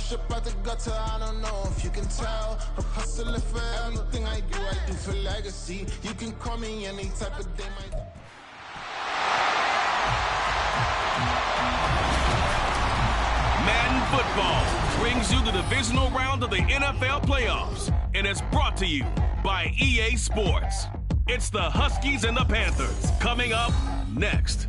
ship out the gutter, I don't know if you can tell. I'm hustling for everything I do for legacy. You can call me any type of day, my... Madden Football brings you the divisional round of the NFL playoffs, and it's brought to you by EA Sports. It's the Huskies and the Panthers coming up next.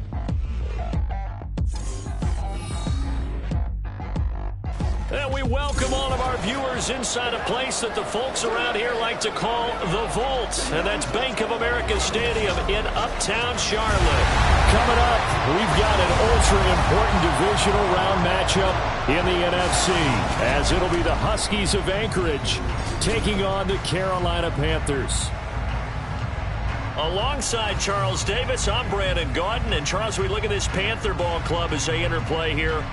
And we welcome all of our viewers inside a place that the folks around here like to call the Vault. And that's Bank of America Stadium in Uptown Charlotte. Coming up, we've got an ultra-important divisional round matchup in the NFC, as it'll be the Huskies of Anchorage taking on the Carolina Panthers. Alongside Charles Davis, I'm Brandon Gaudin. And Charles, we look at this Panther ball club as they interplay here.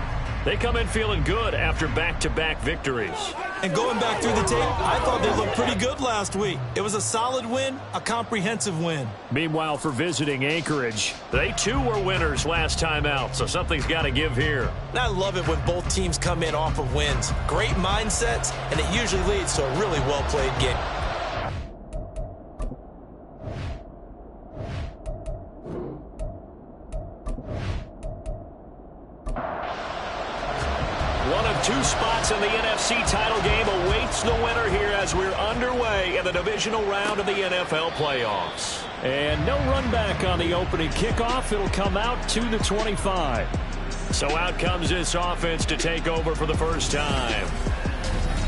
They come in feeling good after back-to-back victories. And going back through the tape, I thought they looked pretty good last week. It was a solid win, a comprehensive win. Meanwhile, for visiting Anchorage, they too were winners last time out, so something's got to give here. And I love it when both teams come in off of wins. Great mindsets, and it usually leads to a really well-played game. Two spots in the NFC title game awaits the winner here as we're underway in the divisional round of the NFL playoffs. And no run back on the opening kickoff. It'll come out to the 25. So out comes this offense to take over for the first time.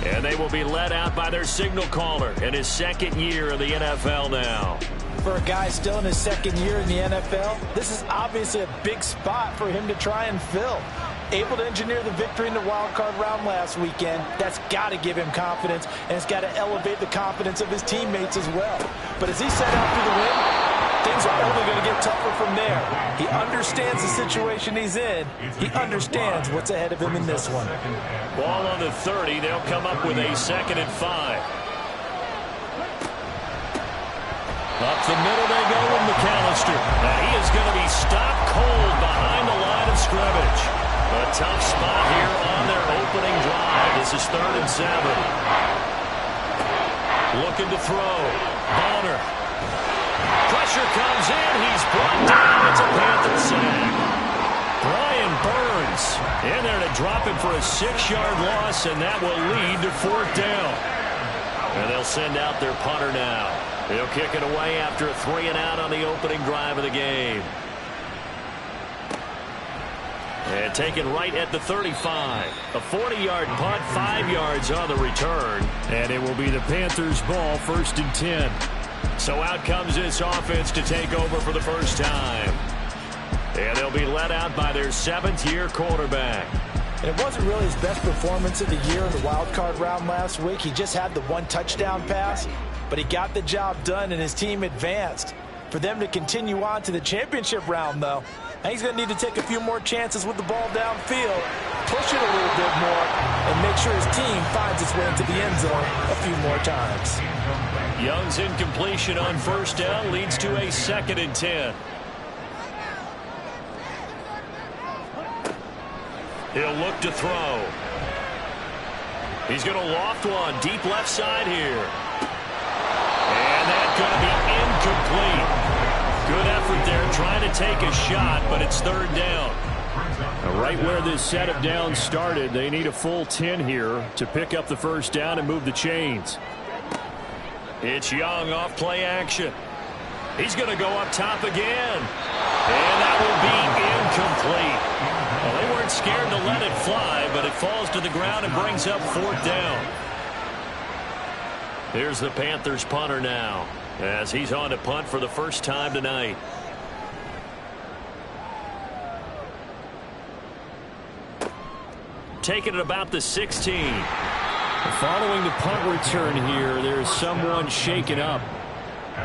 And they will be led out by their signal caller in his second year in the NFL now. For a guy still in his second year in the NFL, this is obviously a big spot for him to try and fill. Able to engineer the victory in the wild card round last weekend. That's got to give him confidence, and it's got to elevate the confidence of his teammates as well. But as he set out for the win, things are only going to get tougher from there. He understands the situation he's in. He understands what's ahead of him in this one. Ball on the 30. They'll come up with a 2nd and 5. Up the middle they go with McAllister. Now he is going to be stopped cold behind the line of scrimmage. A tough spot here on their opening drive. This is 3rd and 7. Looking to throw. Bonner. Pressure comes in. He's brought down. It's a Panther sack. Brian Burns in there to drop him for a 6-yard loss, and that will lead to 4th down. And they'll send out their punter now. He'll kick it away after a 3-and-out on the opening drive of the game. And taken right at the 35. A 40-yard punt, 5 yards on the return. And it will be the Panthers' ball, 1st and 10. So out comes this offense to take over for the first time. And they'll be led out by their 7th-year quarterback. And it wasn't really his best performance of the year in the wild card round last week. He just had the 1 touchdown pass, but he got the job done and his team advanced. For them to continue on to the championship round, though, and he's going to need to take a few more chances with the ball downfield, push it a little bit more, and make sure his team finds its way into the end zone a few more times. Young's incompletion on 1st down leads to a 2nd and 10. He'll look to throw. He's going to loft one deep left side here. And that's going to be incomplete. Good effort there, trying to take a shot, but it's 3rd down. Right where this set of downs started, they need a full 10 here to pick up the 1st down and move the chains. It's Young off play action. He's going to go up top again. And that will be incomplete. Well, they weren't scared to let it fly, but it falls to the ground and brings up 4th down. Here's the Panthers punter now, as he's on to punt for the first time tonight. Taking it about the 16. Following the punt return here, there's someone shaken up.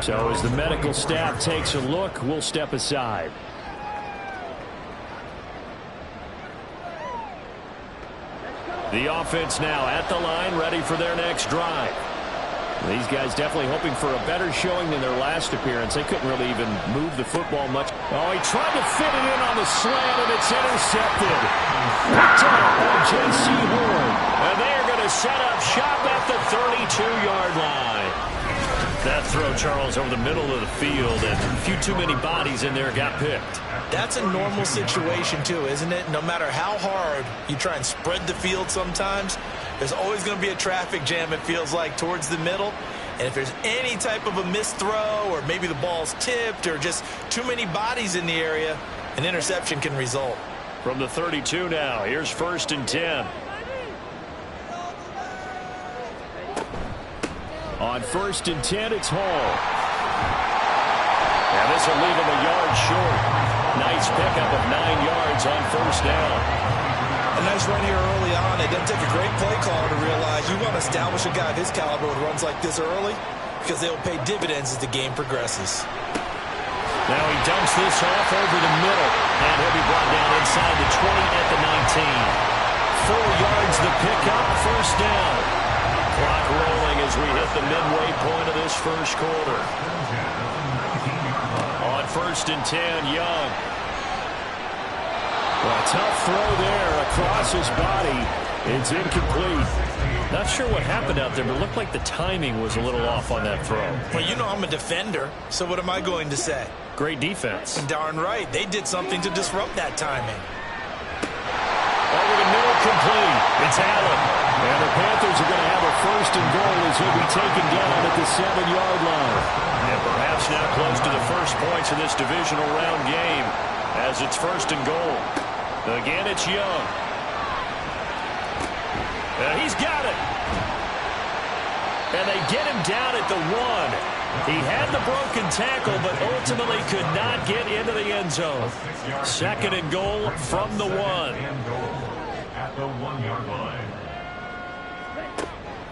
So as the medical staff takes a look, we'll step aside. The offense now at the line, ready for their next drive. These guys definitely hoping for a better showing than their last appearance. They couldn't really even move the football much. Oh, he tried to fit it in on the slant, and it's intercepted. Picked up by J.C. Horn. And they 32-yard line. That throw, Charles, over the middle of the field, and a few too many bodies in there got picked. That's a normal situation, too, isn't it? No matter how hard you try and spread the field sometimes, there's always going to be a traffic jam, it feels like, towards the middle. And if there's any type of a missed throw or maybe the ball's tipped or just too many bodies in the area, an interception can result. From the 32 now, here's 1st and 10. On 1st and 10, it's Hall. And this will leave him a yard short. Nice pickup of 9 yards on 1st down. A nice run here early on. It doesn't take a great play caller to realize you want to establish a guy of his caliber with runs like this early because they'll pay dividends as the game progresses. Now he dumps this off over the middle. And he'll be brought down inside the 20 at the 19. 4 yards the pickup, 1st down. Clock rolling as we hit the midway point of this first quarter. On 1st and 10, Young. Well, a tough throw there across his body. It's incomplete. Not sure what happened out there, but it looked like the timing was a little off on that throw. Well, you know I'm a defender, so what am I going to say? Great defense. Darn right. They did something to disrupt that timing. Over the middle, complete. It's Allen. And the Panthers are going to have a 1st and goal as he'll be taken down at the 7-yard line. And perhaps now close to the first points of this divisional round game as it's 1st and goal. Again, it's Young. He's got it. And they get him down at the 1. He had the broken tackle, but ultimately could not get into the end zone. 2nd and goal from the 1. At the 1-yard line.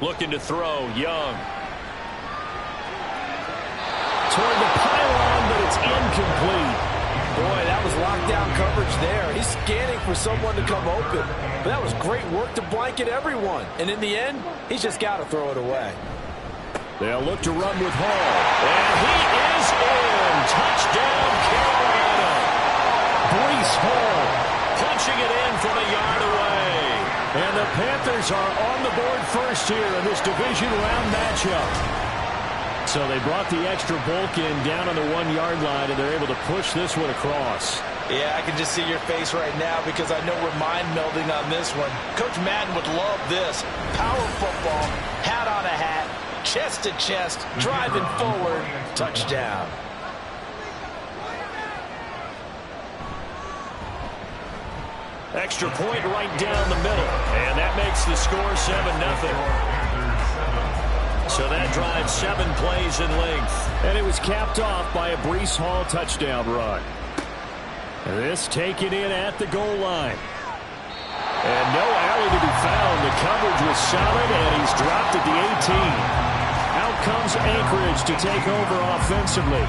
Looking to throw, Young. Toward the pylon, but it's incomplete. Boy, that was lockdown coverage there. He's scanning for someone to come open. But that was great work to blanket everyone. And in the end, he's just got to throw it away. They'll look to run with Hall. And he is in. Touchdown, Carolina. Breece Hall punching it in from a yard away. And the Panthers are on the board first here in this division round matchup. So they brought the extra bulk in down on the 1-yard line, and they're able to push this one across. Yeah, I can just see your face right now because I know we're mind melding on this one. Coach Madden would love this. Power football, hat on a hat, chest to chest, driving forward, touchdown. Extra point right down the middle, and that makes the score 7-0. So that drives 7 plays in length. And it was capped off by a Breece Hall touchdown run. This taken in at the goal line. And no alley to be found. The coverage was solid, and he's dropped at the 18. Out comes Anchorage to take over offensively.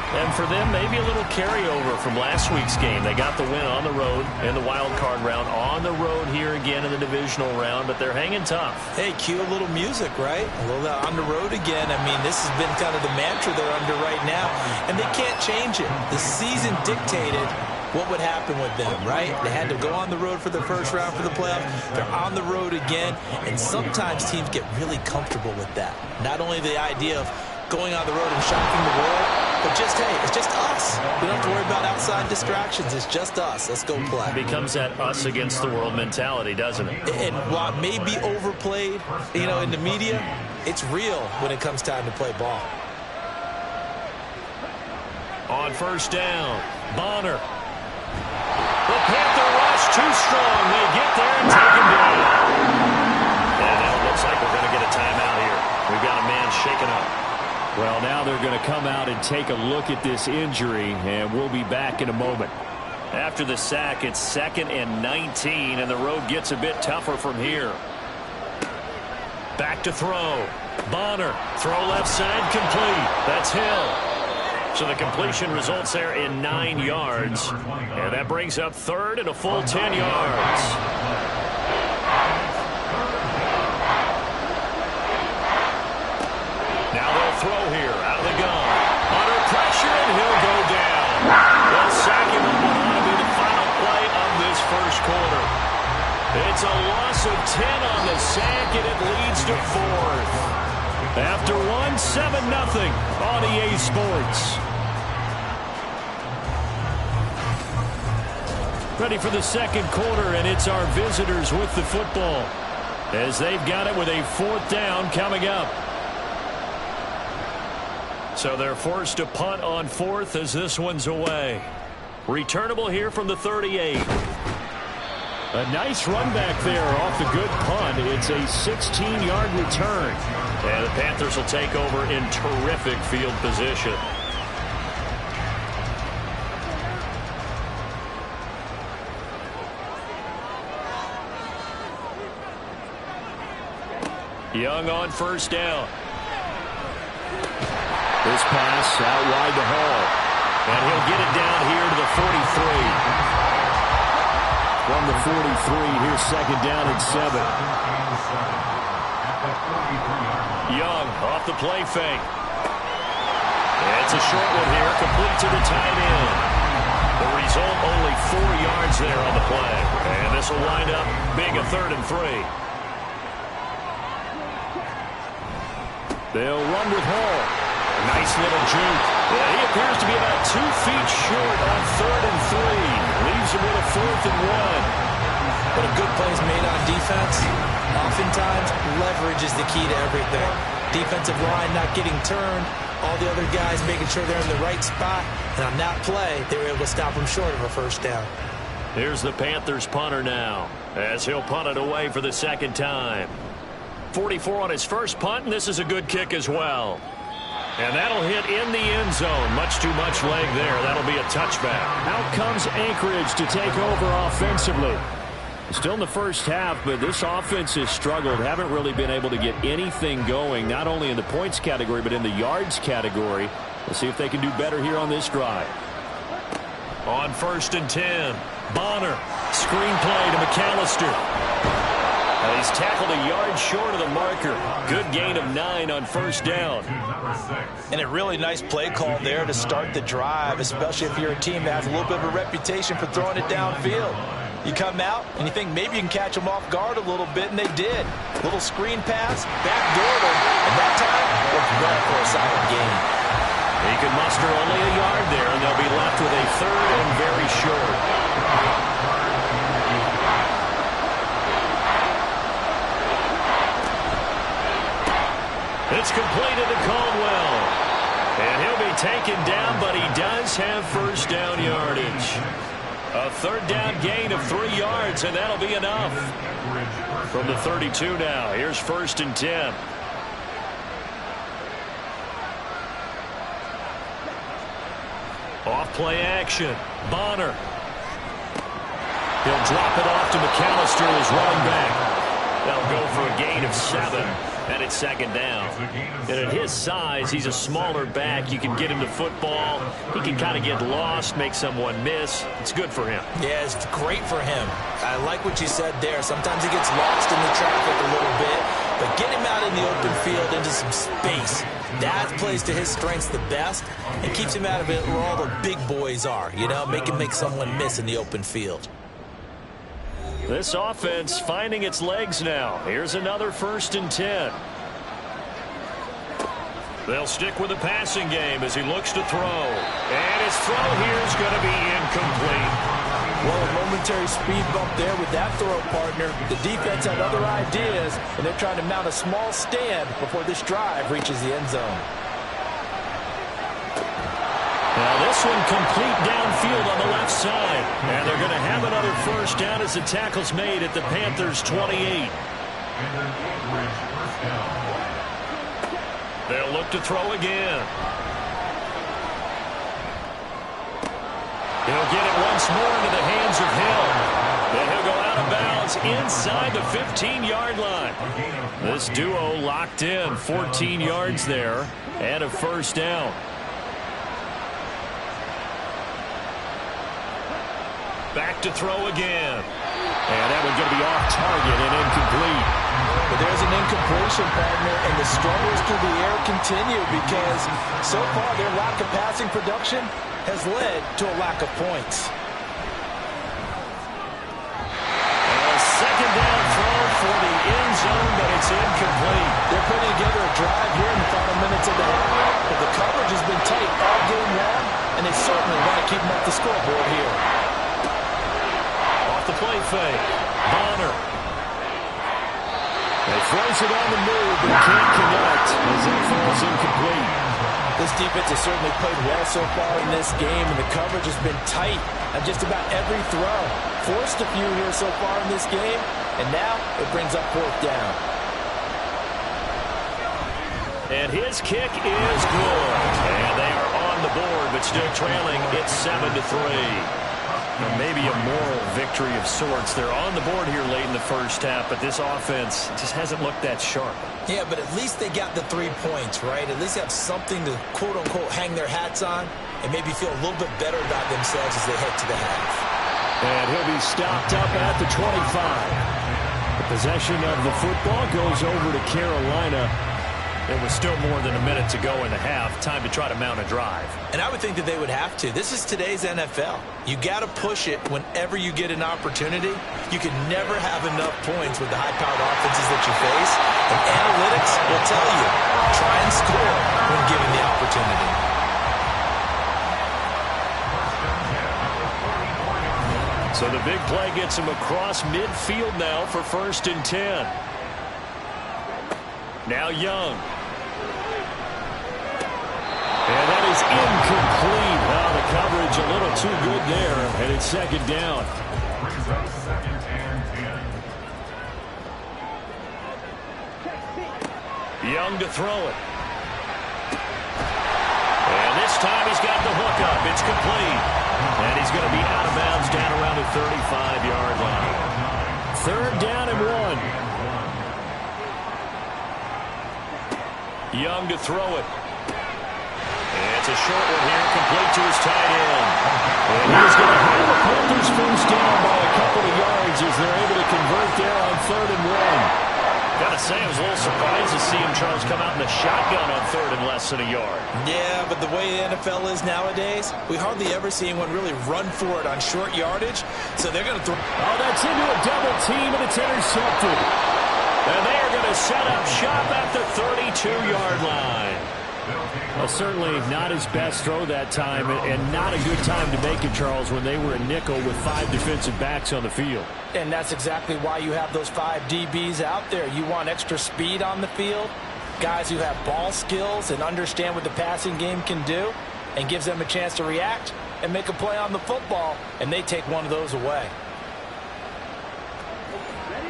And for them, maybe a little carryover from last week's game. They got the win on the road in the wild card round, on the road here again in the divisional round, but they're hanging tough. Hey, cue a little music, right? A little on the road again. I mean, this has been kind of the mantra they're under right now, and they can't change it. The season dictated what would happen with them, right? They had to go on the road for the first round for the playoffs. They're on the road again, and sometimes teams get really comfortable with that. Not only the idea of going on the road and shocking the world, but just, hey, it's just us. We don't have to worry about outside distractions. It's just us. Let's go play. It becomes that us against the world mentality, doesn't it? And while it may be overplayed, you know, in the media, it's real when it comes time to play ball. On 1st down, Bonner. The Panther rush too strong. They get there and take him down. And now it looks like we're going to get a timeout here. We've got a man shaken up. Well, now they're going to come out and take a look at this injury, and we'll be back in a moment. After the sack, it's 2nd and 19, and the road gets a bit tougher from here. Back to throw. Bonner, throw left side, complete. That's Hill. So the completion results there in 9 yards, and that brings up 3rd and a full 10 yards. Throw here, out of the gun. Under pressure, and he'll go down. They'll sack him on what ought to be the final play of this first quarter. It's a loss of 10 on the sack, and it leads to 4th. After one, 7-0 on EA Sports. Ready for the second quarter, and it's our visitors with the football as they've got it with a 4th down coming up. So they're forced to punt on 4th as this one's away. Returnable here from the 38. A nice run back there off the good punt. It's a 16-yard return. And the Panthers will take over in terrific field position. Young on 1st down. This pass out wide to Hall. And he'll get it down here to the 43. From the 43, here's 2nd down and 7. Young off the play fake. It's a short one here, complete to the tight end. The result, only 4 yards there on the play. And this will wind up being a 3rd and 3. They'll run with Hall. A nice little juke. Yeah, he appears to be about 2 feet short on 3rd and 3. Leaves him with a 4th and 1. But a good play is made on defense. Oftentimes, leverage is the key to everything. Defensive line not getting turned. All the other guys making sure they're in the right spot. And on that play, they were able to stop him short of a 1st down. Here's the Panthers punter now, as he'll punt it away for the 2nd time. 44 on his first punt, and this is a good kick as well. And that'll hit in the end zone. Much too much leg there. That'll be a touchback. Out comes Anchorage to take over offensively. Still in the first half, but this offense has struggled. Haven't really been able to get anything going, not only in the points category, but in the yards category. We'll see if they can do better here on this drive. On 1st and 10, Bonner. Screenplay to McAllister. He's tackled a yard short of the marker. Good gain of 9 on 1st down. And a really nice play call there to start the drive, especially if you're a team that has a little bit of a reputation for throwing it downfield. You come out and you think maybe you can catch them off guard a little bit, and they did. Little screen pass, backdoored them, and that time worked well for a solid gain. He can muster only a yard there, and they'll be left with a 3rd and very short. It's completed to Caldwell. And he'll be taken down, but he does have 1st down yardage. A 3rd down gain of 3 yards, and that'll be enough. From the 32 now, here's 1st and 10. Off play action. Bonner. He'll drop it off to McAllister as running back. They'll go for a gain of 7. And it's 2nd down. And at his size, he's a smaller back. You can get him to football. He can kind of get lost, make someone miss. It's good for him. Yeah, it's great for him. I like what you said there. Sometimes he gets lost in the traffic a little bit. But get him out in the open field into some space. That plays to his strengths the best and keeps him out of it where all the big boys are. You know, make him make someone miss in the open field. This offense finding its legs now. Here's another 1st and 10. They'll stick with the passing game as he looks to throw. And his throw here is going to be incomplete. Well, a momentary speed bump there with that throw, partner. The defense had other ideas, and they're trying to mount a small stand before this drive reaches the end zone. Now this one complete downfield on the left side. And they're going to have another 1st down as the tackle's made at the Panthers' 28. They'll look to throw again. He'll get it once more into the hands of Hill. Then he'll go out of bounds inside the 15-yard line. This duo locked in, 14 yards there, and a 1st down. Back to throw again. And that one's going to be off target and incomplete. But there's an incompletion, partner, and the struggles through the air continue because so far their lack of passing production has led to a lack of points. A 2nd down throw for the end zone, but it's incomplete. They're putting together a drive here in the final minutes of the half, but the coverage has been tight all game long, and they certainly want to keep them up the scoreboard here. Off the play fake. Bonner. They force it on the move, but can't connect as it falls incomplete. This defense has certainly played well so far in this game, and the coverage has been tight on just about every throw. Forced a few here so far in this game, and now it brings up fourth down. And his kick is good. And they are on the board, but still trailing. It's 7-3. Maybe a moral victory of sorts. They're on the board here late in the first half, but this offense just hasn't looked that sharp. Yeah, but at least they got the 3 points, right? At least they have something to, quote-unquote, hang their hats on and maybe feel a little bit better about themselves as they head to the half. And he'll be stopped up at the 25. The possession of the football goes over to Carolina. There was still more than a minute to go in the half. Time to try to mount a drive. And I would think that they would have to. This is today's NFL. You got to push it whenever you get an opportunity. You can never have enough points with the high-powered offenses that you face. And analytics will tell you, try and score when given the opportunity. So the big play gets him across midfield now for 1st and 10. Now Young. And that is incomplete. Wow, the coverage a little too good there, and it's 2nd down. Young to throw it. And this time he's got the hook up. It's complete. And he's going to be out of bounds down around the 35-yard line. 3rd down and 1. Young to throw it. And it's a short one here, complete to his tight end. And he's going to have the Panthers first down by a couple of yards as they're able to convert there on 3rd and 1. Gotta say, I was a little surprised to see him, Charles, come out in the shotgun on 3rd and less than a yard. Yeah, but the way the NFL is nowadays, we hardly ever see anyone really run for it on short yardage. So they're going to throw. Oh, that's into a double team, and it's intercepted. And they are going to set up shop at the 32-yard line. Well, certainly not his best throw that time, and not a good time to make it, Charles, when they were a nickel with 5 defensive backs on the field. And that's exactly why you have those 5 DBs out there. You want extra speed on the field, guys who have ball skills and understand what the passing game can do, and gives them a chance to react and make a play on the football, and they take one of those away.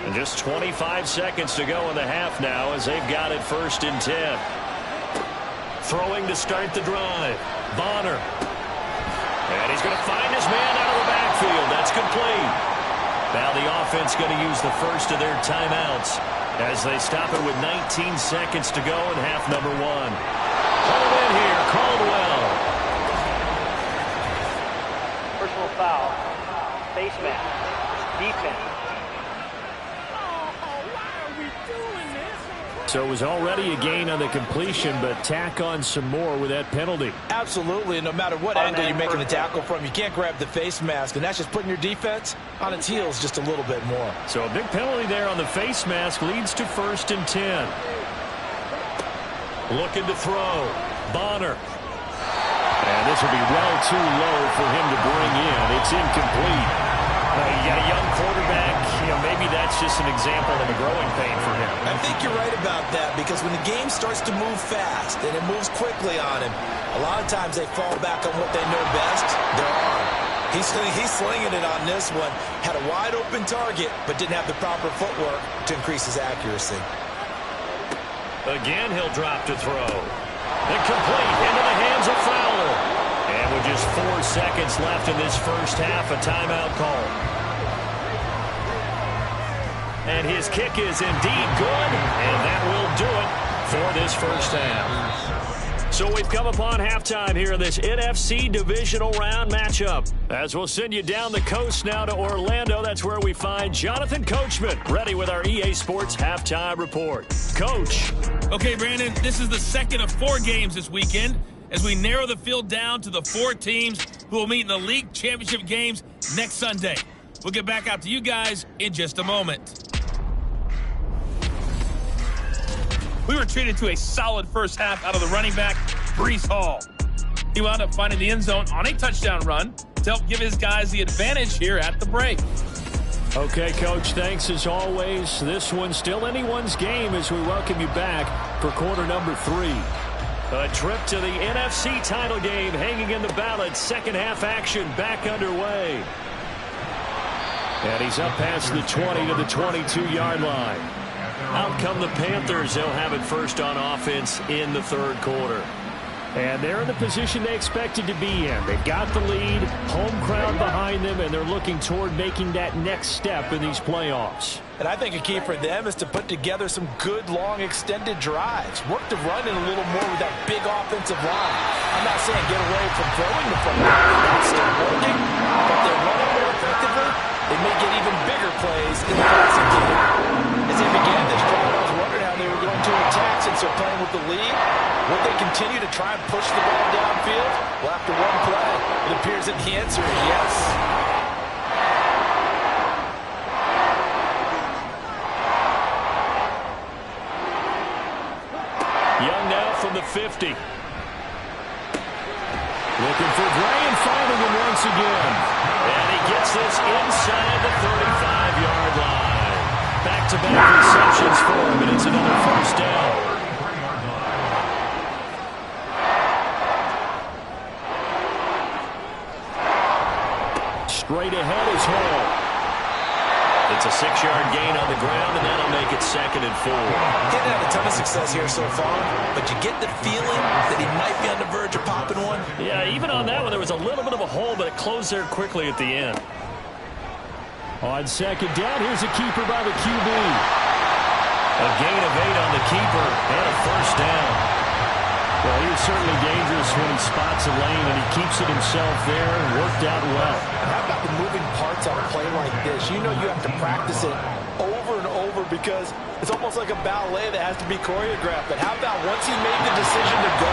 And just 25 seconds to go in the half now as they've got it 1st and 10. Throwing to start the drive. Bonner. And he's going to find his man out of the backfield. That's complete. Now the offense going to use the first of their timeouts as they stop it with 19 seconds to go in half number 1. Hold in here, Caldwell. Personal foul. Face mask. Defense. So it was already a gain on the completion, but tack on some more with that penalty. Absolutely, and no matter what angle you're making the tackle from, you can't grab the face mask, and that's just putting your defense on its heels just a little bit more. So a big penalty there on the face mask leads to 1st and 10. Looking to throw. Bonner. And this will be well too low for him to bring in. It's incomplete. You got a young quarterback. Maybe that's just an example of a growing pain for him. I think you're right about that, because when the game starts to move fast and it moves quickly on him, a lot of times they fall back on what they know best, their arm. He's slinging it on this one. Had a wide open target, but didn't have the proper footwork to increase his accuracy. Again, he'll drop to throw. Incomplete into the hands of Fowler. And with just 4 seconds left in this first half, a timeout call. And his kick is indeed good, and that will do it for this first half. So we've come upon halftime here in this NFC Divisional Round matchup. As we'll send you down the coast now to Orlando, that's where we find Jonathan Coachman, ready with our EA Sports Halftime Report. Coach. Okay, Brandon, this is the second of 4 games this weekend as we narrow the field down to the 4 teams who will meet in the league championship games next Sunday. We'll get back out to you guys in just a moment. We were treated to a solid first half out of the running back, Breece Hall. He wound up finding the end zone on a touchdown run to help give his guys the advantage here at the break. Okay, Coach, thanks as always. This one's still anyone's game as we welcome you back for quarter number 3. A trip to the NFC title game hanging in the balance. Second half action back underway. And he's up past the 20 to the 22-yard line. Out come the Panthers. They'll have it first on offense in the third quarter. And they're in the position they expected to be in. They've got the lead, home crowd behind them, and they're looking toward making that next step in these playoffs. And I think a key for them is to put together some good, long, extended drives. Work the run in a little more with that big offensive line. I'm not saying get away from throwing the football. That's still working. But they're running more effectively. They may get even bigger plays in the passing game. As they began this drive, I was wondering how they were going to attack since they're playing with the lead. Would they continue to try and push the ball downfield? Well, after one play, it appears that the answer is yes. Young now from the 50. Looking for Gray and finding him once again. And he gets this inside the 35-yard line. Back-to-back receptions for him, and it's another first down. Straight ahead is Hall. It's a 6-yard gain on the ground, and that'll make it 2nd and 4. Didn't have a ton of success here so far, but you get the feeling that he might be on the verge of popping one. Yeah, even on that one, there was a little bit of a hole, but it closed there quickly at the end. On 2nd down, here's a keeper by the QB. A gain of 8 on the keeper and a first down. Well, he is certainly dangerous when he spots a lane, and he keeps it himself there and worked out well. How about the moving parts on a play like this? You know you have to practice it over and over because it's almost like a ballet that has to be choreographed. But how about once he made the decision to go,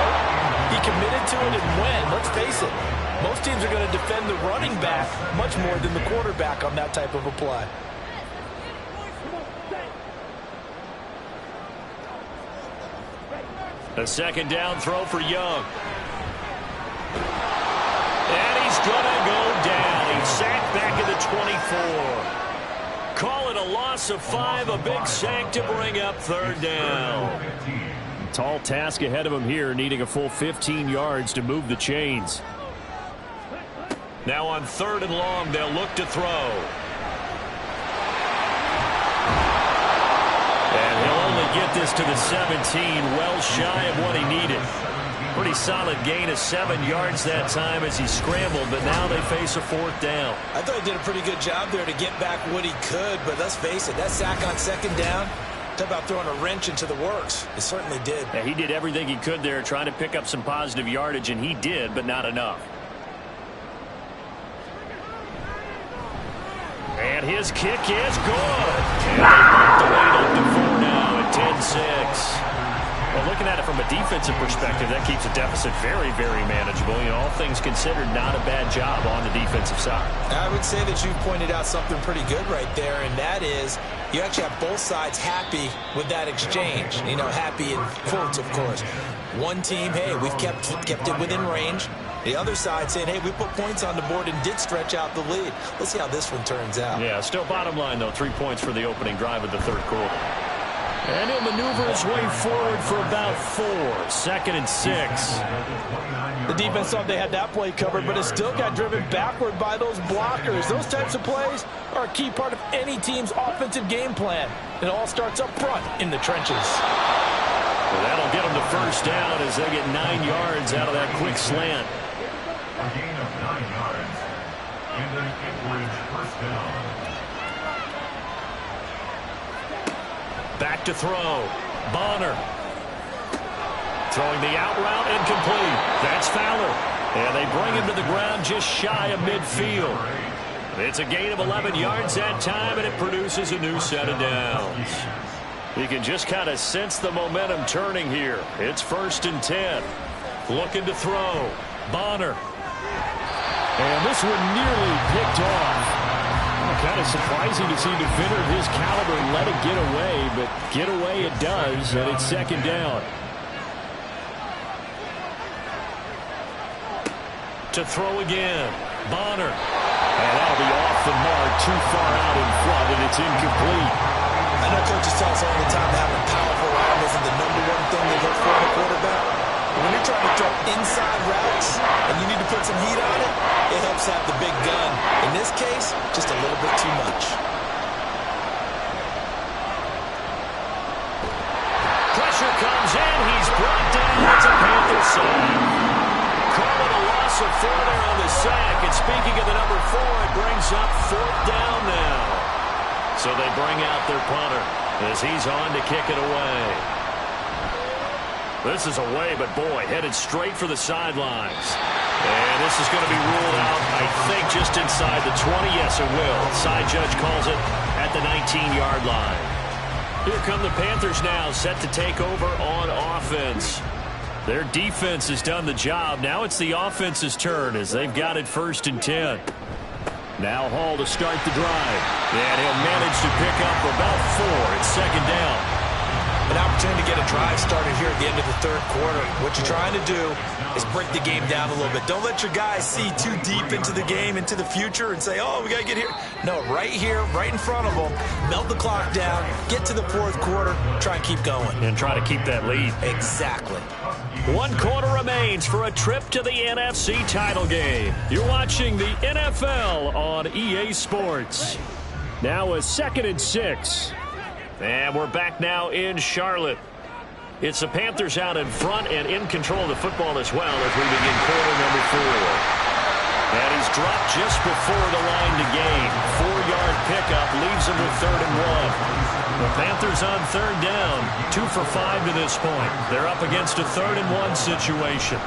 he committed to it and went. Let's face it, most teams are going to defend the running back much more than the quarterback on that type of a play. A 2nd down throw for Young. And he's going to go down. He's sacked back at the 24. Call it a loss of 5, a big sack to bring up 3rd down. Tall task ahead of him here, needing a full 15 yards to move the chains. Now on 3rd and long, they'll look to throw. And he'll only get this to the 17, well shy of what he needed. Pretty solid gain of 7 yards that time as he scrambled, but now they face a 4th down. I thought he did a pretty good job there to get back what he could, but let's face it, that sack on 2nd down, talk about throwing a wrench into the works. It certainly did. Yeah, he did everything he could there, trying to pick up some positive yardage, and he did, but not enough. And his kick is good. And they put the lead up to 4 now at 10-6. Well, looking at it from a defensive perspective, that keeps the deficit very, very manageable. You know, all things considered, not a bad job on the defensive side. I would say that you've pointed out something pretty good right there, and that is you actually have both sides happy with that exchange. You know, happy in quotes, of course. One team, hey, we've kept it within range. The other side saying, hey, we put points on the board and did stretch out the lead. Let's see how this one turns out. Yeah, still bottom line, though, 3 points for the opening drive of the 3rd quarter. And he'll maneuver his way forward for about 4. 2nd and 6. The defense thought they had that play covered, but it still got driven backward by those blockers. Those types of plays are a key part of any team's offensive game plan. It all starts up front in the trenches. Well, that'll get them the first down as they get 9 yards out of that quick slant. A gain of 9 yards. And an Ipswich first down. Back to throw. Bonner. Throwing the out route, incomplete. That's Fowler. And they bring him to the ground just shy of midfield. It's a gain of 11 yards that time, and it produces a new set of downs. You can just kind of sense the momentum turning here. It's 1st and 10. Looking to throw. Bonner. And this one nearly picked off. Kind of surprising to see a defender of his caliber let it get away, but get away it does, and it's second down. To throw again, Bonner. And that'll be off the mark, too far out in front, and it's incomplete. I know coaches tell us all the time that having a powerful arm isn't the number one thing they look for in a quarterback. When you're trying to throw inside routes and you need to put some heat on it, it helps have the big gun. In this case, just a little bit too much. Pressure comes in. He's brought down. It's a Panthers sack. Calling a loss of 4 there on the sack. And speaking of the number 4, it brings up 4th down now. So they bring out their punter as he's on to kick it away. This is away, but boy, headed straight for the sidelines. And this is going to be ruled out, I think, just inside the 20. Yes, it will. Side judge calls it at the 19-yard line. Here come the Panthers now, set to take over on offense. Their defense has done the job. Now it's the offense's turn as they've got it 1st and 10. Now Hall to start the drive. And he'll manage to pick up about 4. It's second down. An opportunity to get a drive started here at the end of the 3rd quarter. What you're trying to do is break the game down a little bit. Don't let your guys see too deep into the game, into the future, and say, oh, we got to get here. No, right here, right in front of them, melt the clock down, get to the 4th quarter, try and keep going. And try to keep that lead. Exactly. 1 quarter remains for a trip to the NFC title game. You're watching the NFL on EA Sports. Now a 2nd and 6. And we're back now in Charlotte. It's the Panthers out in front and in control of the football as well as we begin quarter number 4. And he's dropped just before the line to gain. 4-yard pickup leaves him with 3rd and 1. The Panthers on 3rd down, 2 for 5 to this point. They're up against a 3rd and 1 situation.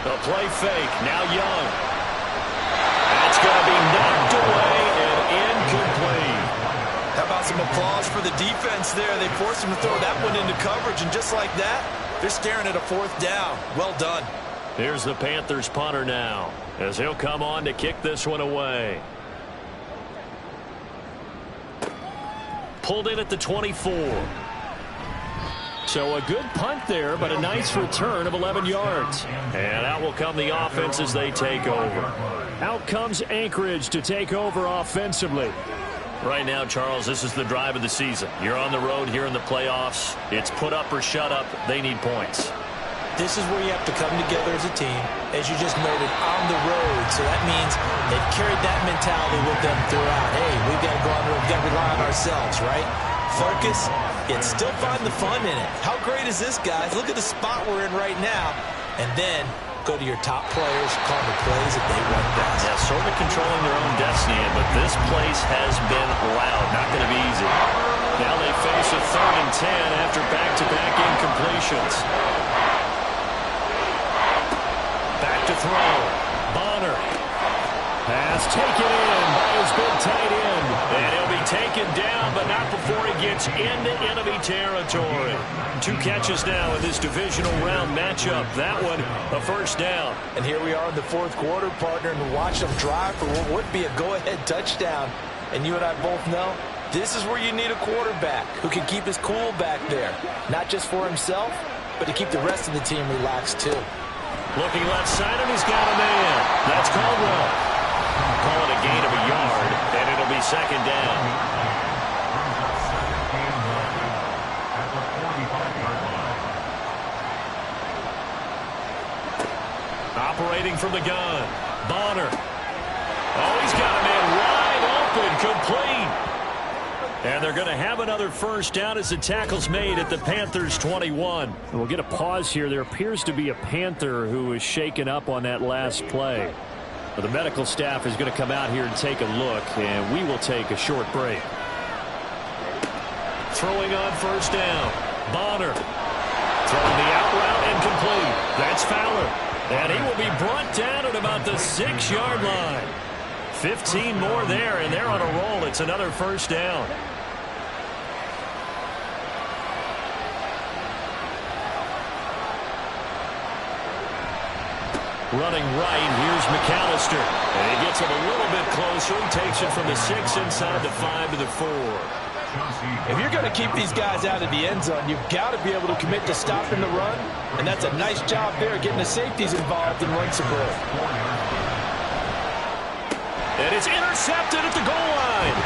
A play fake, now Young. That's going to be knocked away and incomplete. How about some applause for the defense there? They forced him to throw that one into coverage, and just like that, they're staring at a 4th down. Well done. Here's the Panthers punter now as he'll come on to kick this one away. Pulled in at the 24. So a good punt there, but a nice return of 11 yards. And out will come the offense as they take over. Out comes Anchorage to take over offensively. Right now, Charles, this is the drive of the season. You're on the road here in the playoffs. It's put up or shut up. They need points. This is where you have to come together as a team, as you just noted, on the road. So that means they've carried that mentality with them throughout. Hey, we've got to go on the road. We've got to rely on ourselves, right? Focus, yet still find the fun in it. How great is this, guys? Look at the spot we're in right now. And then go to your top players, call the plays that they want best. Yeah, sort of controlling their own destiny, but this place has been loud. Not going to be easy. Now they face a 3rd and 10 after back-to-back incompletions. Back to throw. Bonner. Pass taken in by his big tight end. And he'll be taken down, but not before he gets into enemy territory. 2 catches now in this divisional round matchup. That one, a 1st down. And here we are in the 4th quarter, partner, and watch them drive for what would be a go-ahead touchdown. And you and I both know this is where you need a quarterback who can keep his cool back there. Not just for himself, but to keep the rest of the team relaxed, too. Looking left side, and he's got a man. That's Caldwell. Call it a gain of a yard, and it'll be 2nd down. Operating from the gun. Bonner. Oh, he's got a man wide open, complete. And they're going to have another 1st down as the tackle's made at the Panthers 21. And we'll get a pause here. There appears to be a Panther who was shaken up on that last play. Well, the medical staff is going to come out here and take a look, and we will take a short break. Throwing on 1st down. Bonner. Throwing the out route and complete. That's Fowler. And he will be brought down at about the 6-yard line. 15 more there, and they're on a roll. It's another 1st down. Running right, here's McAllister. And he gets him a little bit closer. He takes it from the 6 inside the 5 to the 4. If you're going to keep these guys out of the end zone, you've got to be able to commit to stopping the run. And that's a nice job there, getting the safeties involved in run support. And it's intercepted at the goal line.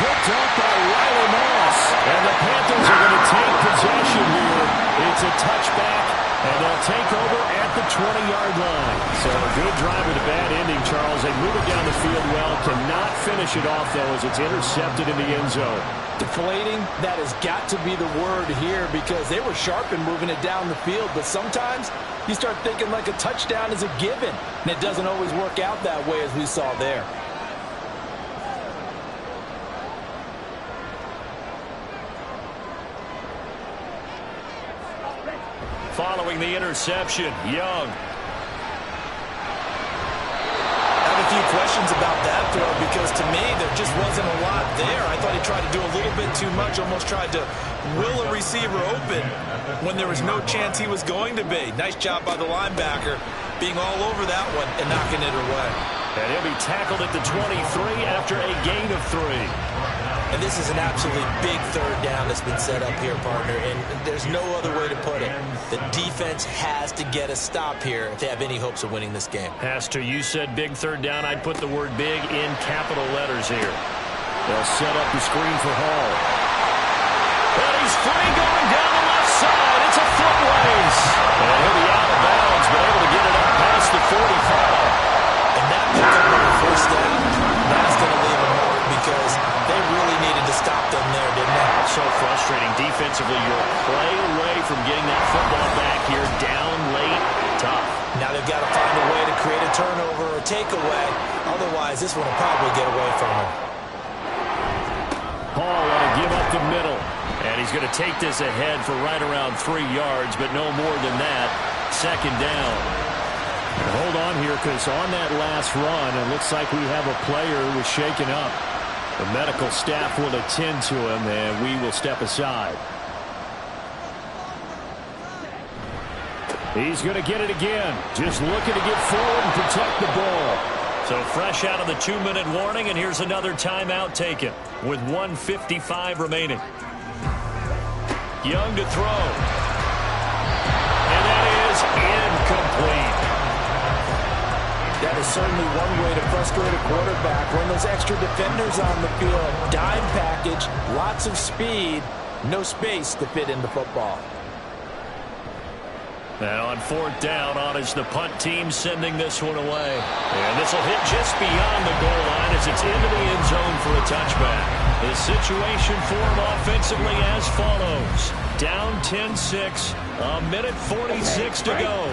Picked up by Riley Moss. And the Panthers are going to take possession here. It's a touchback, and they'll take over at the 20-yard line. So a good drive with a bad ending, Charles. They move it down the field well. Cannot finish it off, though, as it's intercepted in the end zone. Deflating, that has got to be the word here, because they were sharp in moving it down the field. But sometimes you start thinking like a touchdown is a given, and it doesn't always work out that way, as we saw there. Following the interception, Young. I have a few questions about that throw, because to me there just wasn't a lot there. I thought he tried to do a little bit too much, almost tried to will a receiver open when there was no chance he was going to be. Nice job by the linebacker being all over that one and knocking it away. And he'll be tackled at the 23 after a gain of 3. And this is an absolutely big third down that's been set up here, partner, and there's no other way to put it. The defense has to get a stop here if they have any hopes of winning this game. Pastor, you said big third down. I'd put the word big in capital letters here. They'll set up the screen for Hall. And he's free going down the left side. It's a foot race. And he'll be out of bounds, but able to get it up past the 45. And that picked up on the first down. That's going to leave a mark, because they really needed to stop them there, didn't they? So frustrating defensively. You're a play away from getting that football back here, down late, tough. Now they've got to find a way to create a turnover or takeaway. Otherwise, this one will probably get away from them. Hall want to give up the middle. And he's going to take this ahead for right around 3 yards, but no more than that. Second down. And hold on here, because on that last run, it looks like we have a player who was shaken up. The medical staff will attend to him, and we will step aside. He's going to get it again. Just looking to get forward and protect the ball. So fresh out of the 2-minute warning, and here's another timeout taken with 1:55 remaining. Young to throw. And that is incomplete. That is certainly one way to frustrate a quarterback. When those extra defenders on the field, dime package, lots of speed, no space to fit in the football. Now on 4th down, on is the punt team sending this one away. And this will hit just beyond the goal line as it's into the end zone for a touchback. The situation for him offensively as follows. Down 10-6, a minute 46 to go.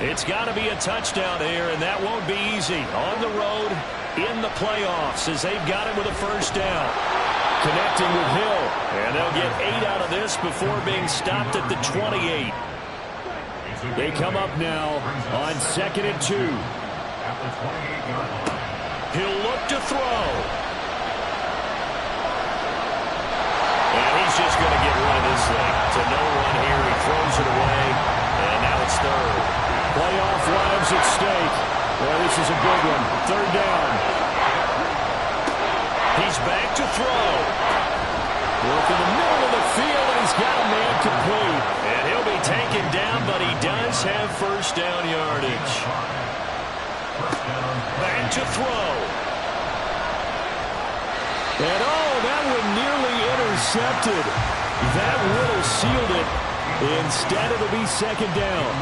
It's got to be a touchdown here, and that won't be easy. On the road, in the playoffs, as they've got it with a first down. Connecting with Hill, and they'll get 8 out of this before being stopped at the 28. They come up now on 2nd and 2. He'll look to throw. And he's just going to get rid of this thing. To no one here, he throws it away, and now it's 3rd. Playoff lives at stake. Well, this is a big one. 3rd down. He's back to throw. Work in the middle of the field, and he's got a man complete. And he'll be taken down, but he does have first down yardage. Back to throw. And that one nearly intercepted. That would have sealed it. Instead, it'll be 2nd down.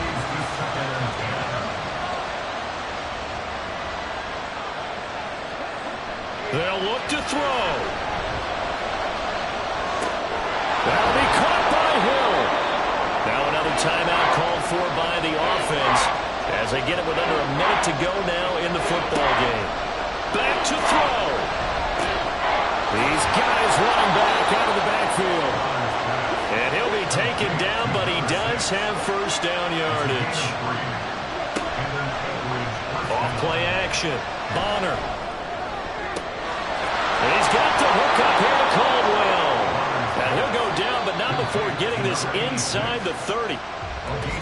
They'll look to throw. That'll be caught by Hill. Now another timeout called for by the offense as they get it with under a minute to go now in the football game. Back to throw. These guys running back out of the backfield. And he'll be taken down, but he does have first down yardage. Off play action. Bonner. And he's got the hook up here to Caldwell. And he'll go down, but not before getting this inside the 30.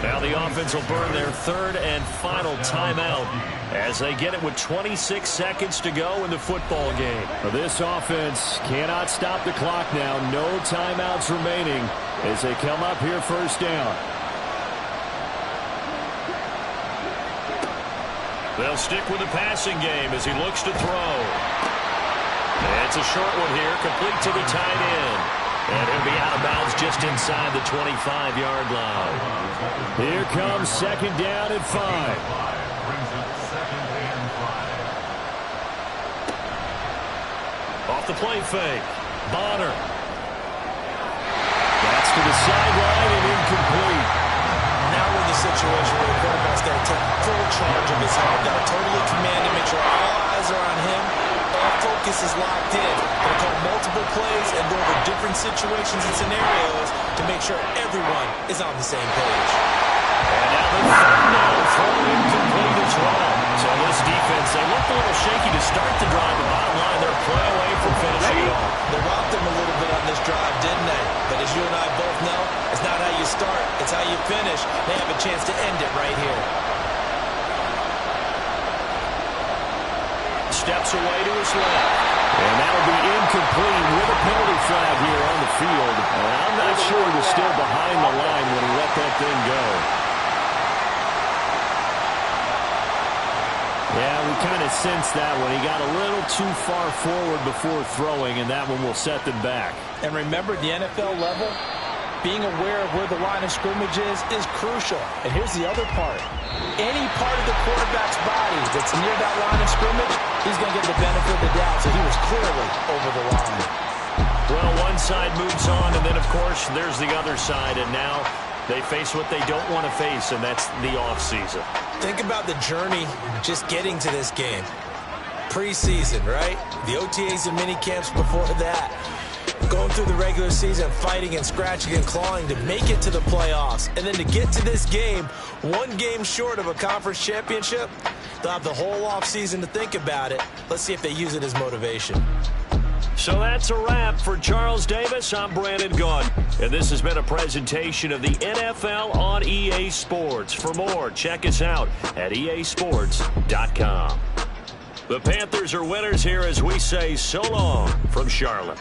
Now the offense will burn their third and final timeout as they get it with 26 seconds to go in the football game. This offense cannot stop the clock now. No timeouts remaining as they come up here first down. They'll stick with the passing game as he looks to throw. It's a short one here, complete to the tight end. And he'll be out of bounds just inside the 25-yard line. Here comes second down at 5. Off the play fake. Bonner. That's to the sideline and incomplete. Now we're in the situation where the quarterback's got to take full charge of his head. Got to totally command him, make sure all eyes are on him. All focus is locked in. Going to call multiple plays and go over different situations and scenarios to make sure everyone is on the same page. And now the third down throw incomplete as well. So this defense, they looked a little shaky to start the drive. The bottom line, they're play away from finishing it off. They rocked them a little bit on this drive, didn't they? But as you and I both know, it's not how you start, it's how you finish. They have a chance to end it right here. Steps away to his left. And that'll be incomplete with a penalty flag here on the field. And I'm not sure he was still behind the line when he let that thing go. Yeah, we kind of sensed that one. He got a little too far forward before throwing, and that one will set them back. And remember, the NFL level, being aware of where the line of scrimmage is crucial. And here's the other part. Any part of the quarterback's body that's near that line of scrimmage, he's going to get the benefit of the doubt. So he was clearly over the line. Well, one side moves on, and then, of course, there's the other side. And now they face what they don't want to face, and that's the offseason. Think about the journey just getting to this game. Preseason, right? The OTAs and mini camps before that. Going through the regular season, fighting and scratching and clawing to make it to the playoffs. And then to get to this game, one game short of a conference championship, they'll have the whole offseason to think about it. Let's see if they use it as motivation. So that's a wrap for Charles Davis. I'm Brandon Gaudin, and this has been a presentation of the NFL on EA Sports. For more, check us out at easports.com. The Panthers are winners here as we say so long from Charlotte.